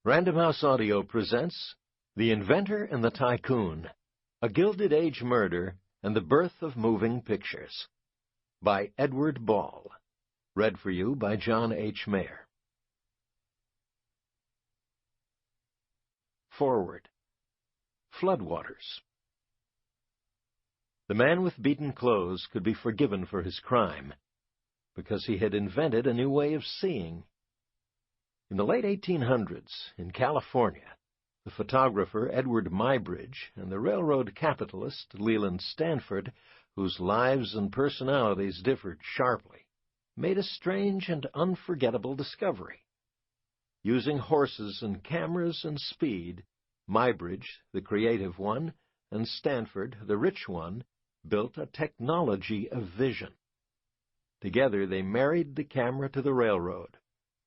Random House Audio presents The Inventor and the Tycoon, A Gilded Age Murder and the Birth of Moving Pictures, by Edward Ball. Read for you by John H. Mayer. Forward. Floodwaters. The man with beaten clothes could be forgiven for his crime, because he had invented a new way of seeing. In the late 1800s, in California, the photographer Eadweard Muybridge and the railroad capitalist Leland Stanford, whose lives and personalities differed sharply, made a strange and unforgettable discovery. Using horses and cameras and speed, Muybridge, the creative one, and Stanford, the rich one, built a technology of vision. Together they married the camera to the railroad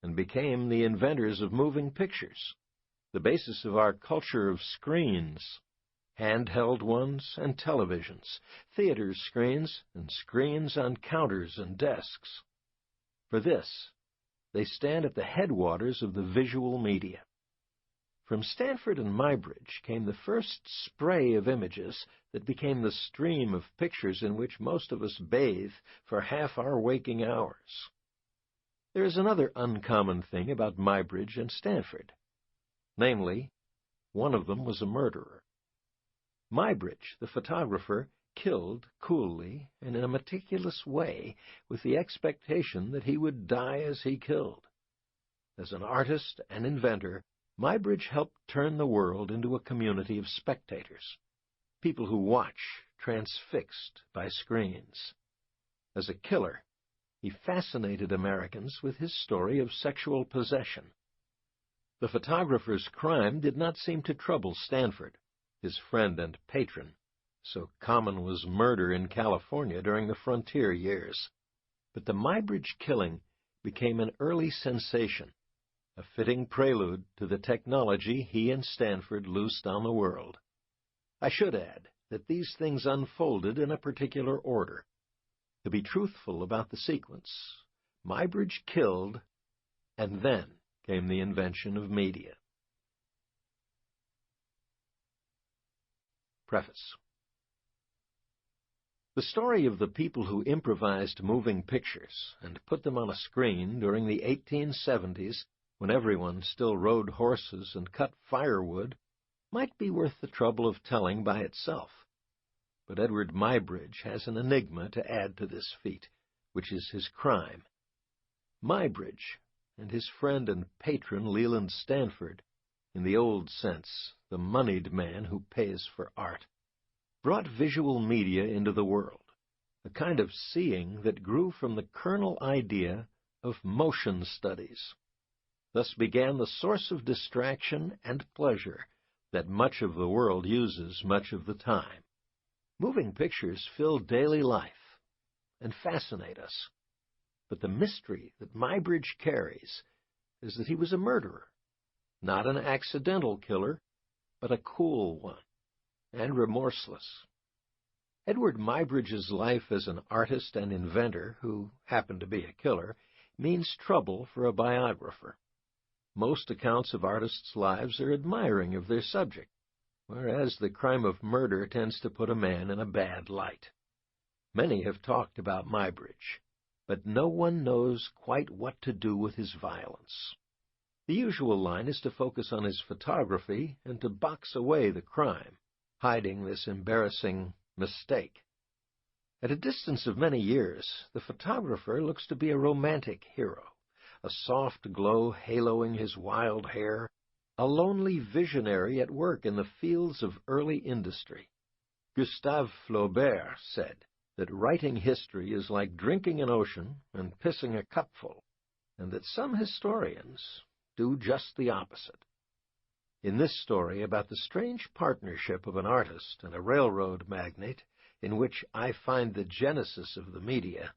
and became the inventors of moving pictures, the basis of our culture of screens, handheld ones and televisions, theater screens and screens on counters and desks. For this, they stand at the headwaters of the visual media. From Stanford and Muybridge came the first spray of images that became the stream of pictures in which most of us bathe for half our waking hours. There is another uncommon thing about Muybridge and Stanford. Namely, one of them was a murderer. Muybridge, the photographer, killed coolly and in a meticulous way with the expectation that he would die as he killed. As an artist and inventor, Muybridge helped turn the world into a community of spectators, people who watch, transfixed by screens. As a killer, he fascinated Americans with his story of sexual possession. The photographer's crime did not seem to trouble Stanford, his friend and patron, so common was murder in California during the frontier years. But the Muybridge killing became an early sensation, a fitting prelude to the technology he and Stanford loosed on the world. I should add that these things unfolded in a particular order. To be truthful about the sequence, Muybridge killed, and then came the invention of media. Preface. The story of the people who improvised moving pictures and put them on a screen during the 1870s, when everyone still rode horses and cut firewood, might be worth the trouble of telling by itself. But Eadweard Muybridge has an enigma to add to this feat, which is his crime. Muybridge and his friend and patron Leland Stanford, in the old sense, the moneyed man who pays for art, brought visual media into the world, a kind of seeing that grew from the kernel idea of motion studies. Thus began the source of distraction and pleasure that much of the world uses much of the time. Moving pictures fill daily life and fascinate us. But the mystery that Muybridge carries is that he was a murderer, not an accidental killer, but a cool one, and remorseless. Eadweard Muybridge's life as an artist and inventor, who happened to be a killer, means trouble for a biographer. Most accounts of artists' lives are admiring of their subject, whereas the crime of murder tends to put a man in a bad light. Many have talked about Muybridge, but no one knows quite what to do with his violence. The usual line is to focus on his photography and to box away the crime, hiding this embarrassing mistake. At a distance of many years, the photographer looks to be a romantic hero, a soft glow haloing his wild hair, a lonely visionary at work in the fields of early industry. Gustave Flaubert said that writing history is like drinking an ocean and pissing a cupful, and that some historians do just the opposite. In this story about the strange partnership of an artist and a railroad magnate, in which I find the genesis of the media,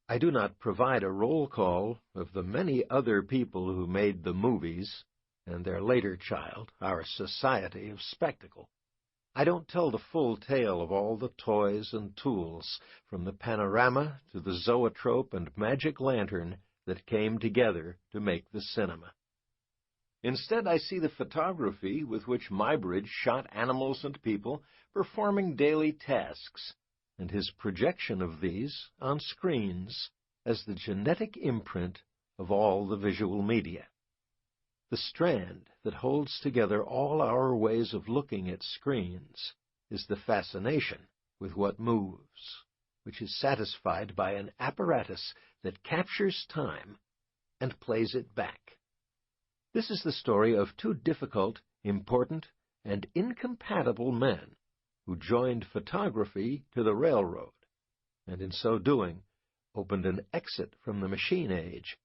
I do not provide a roll call of the many other people who made the movies and their later child, our society of spectacle. I don't tell the full tale of all the toys and tools, from the panorama to the zoetrope and magic lantern, that came together to make the cinema. Instead, I see the photography with which Muybridge shot animals and people performing daily tasks, and his projection of these on screens as the genetic imprint of all the visual media. The strand that holds together all our ways of looking at screens is the fascination with what moves, which is satisfied by an apparatus that captures time and plays it back. This is the story of two difficult, important, and incompatible men who joined photography to the railroad, and in so doing opened an exit from the machine age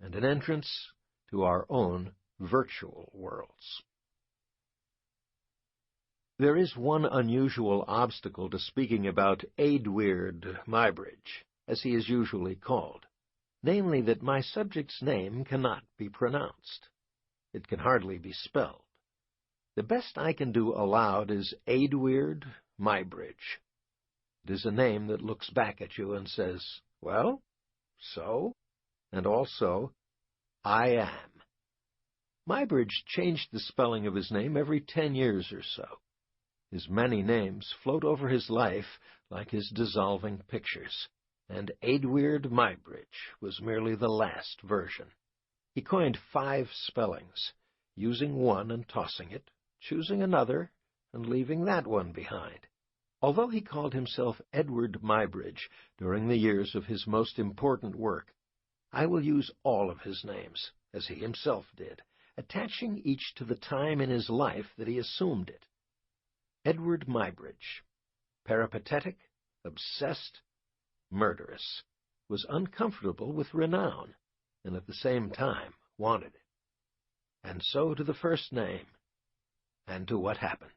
and an entrance to our own virtual worlds. There is one unusual obstacle to speaking about Eadweard Muybridge, as he is usually called, namely that my subject's name cannot be pronounced. It can hardly be spelled. The best I can do aloud is Eadweard Muybridge. It is a name that looks back at you and says, well, so, and also, I am. Muybridge changed the spelling of his name every 10 years or so. His many names float over his life like his dissolving pictures, and Eadweard Muybridge was merely the last version. He coined 5 spellings, using one and tossing it, choosing another and leaving that one behind. Although he called himself Eadweard Muybridge during the years of his most important work, I will use all of his names, as he himself did, attaching each to the time in his life that he assumed it. Eadweard Muybridge, peripatetic, obsessed, murderous, was uncomfortable with renown, and at the same time wanted it. And so to the first name, and to what happened.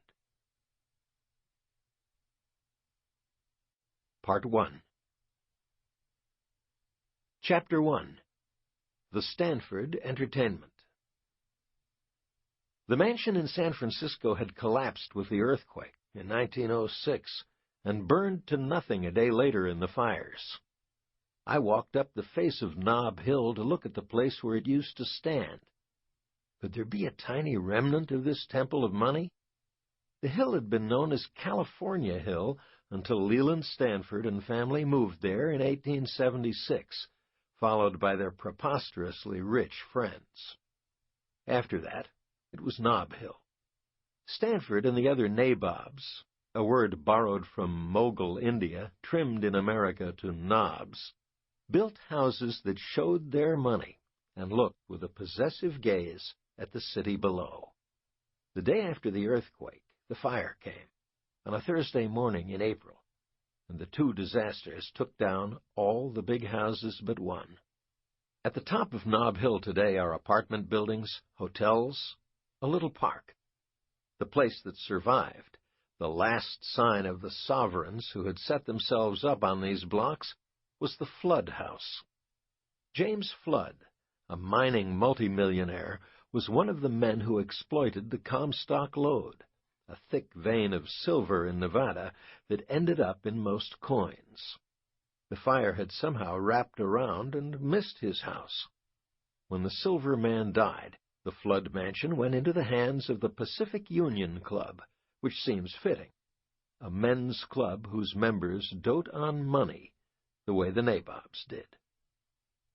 Part 1. Chapter 1. The Stanford Entertainment. The mansion in San Francisco had collapsed with the earthquake in 1906 and burned to nothing a day later in the fires. I walked up the face of Nob Hill to look at the place where it used to stand. Could there be a tiny remnant of this temple of money? The hill had been known as California Hill until Leland Stanford and family moved there in 1876, followed by their preposterously rich friends. After that, it was Nob Hill. Stanford and the other nabobs, a word borrowed from Mogul India, trimmed in America to knobs, built houses that showed their money and looked with a possessive gaze at the city below. The day after the earthquake, the fire came, on a Thursday morning in April, and the two disasters took down all the big houses but one. At the top of Nob Hill today are apartment buildings, hotels, a little park. The place that survived, the last sign of the sovereigns who had set themselves up on these blocks, was the Flood House. James Flood, a mining multimillionaire, was one of the men who exploited the Comstock lode, a thick vein of silver in Nevada that ended up in most coins. The fire had somehow wrapped around and missed his house. When the silver man died, the Flood mansion went into the hands of the Pacific Union Club, which seems fitting, a men's club whose members dote on money the way the nabobs did.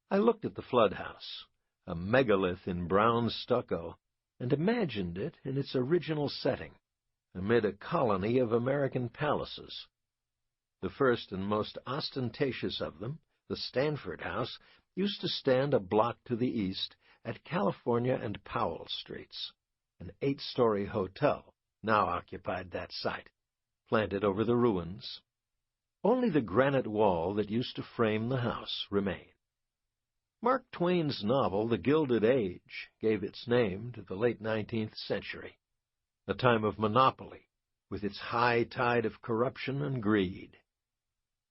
I looked at the Flood House, a megalith in brown stucco, and imagined it in its original setting, amid a colony of American palaces. The first and most ostentatious of them, the Stanford House, used to stand a block to the east at California and Powell Streets. An 8-story hotel now occupied that site, planted over the ruins. Only the granite wall that used to frame the house remained. Mark Twain's novel, The Gilded Age, gave its name to the late 19th century, a time of monopoly, with its high tide of corruption and greed.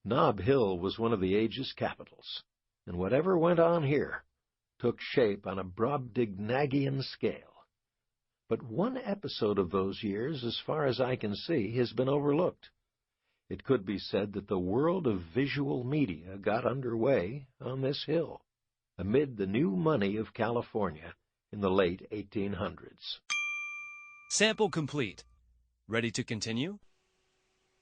Nob Hill was one of the age's capitals, and whatever went on here took shape on a Brobdingnagian scale. But one episode of those years, as far as I can see, has been overlooked. It could be said that the world of visual media got underway on this hill, amid the new money of California in the late 1800s. Sample complete. Ready to continue?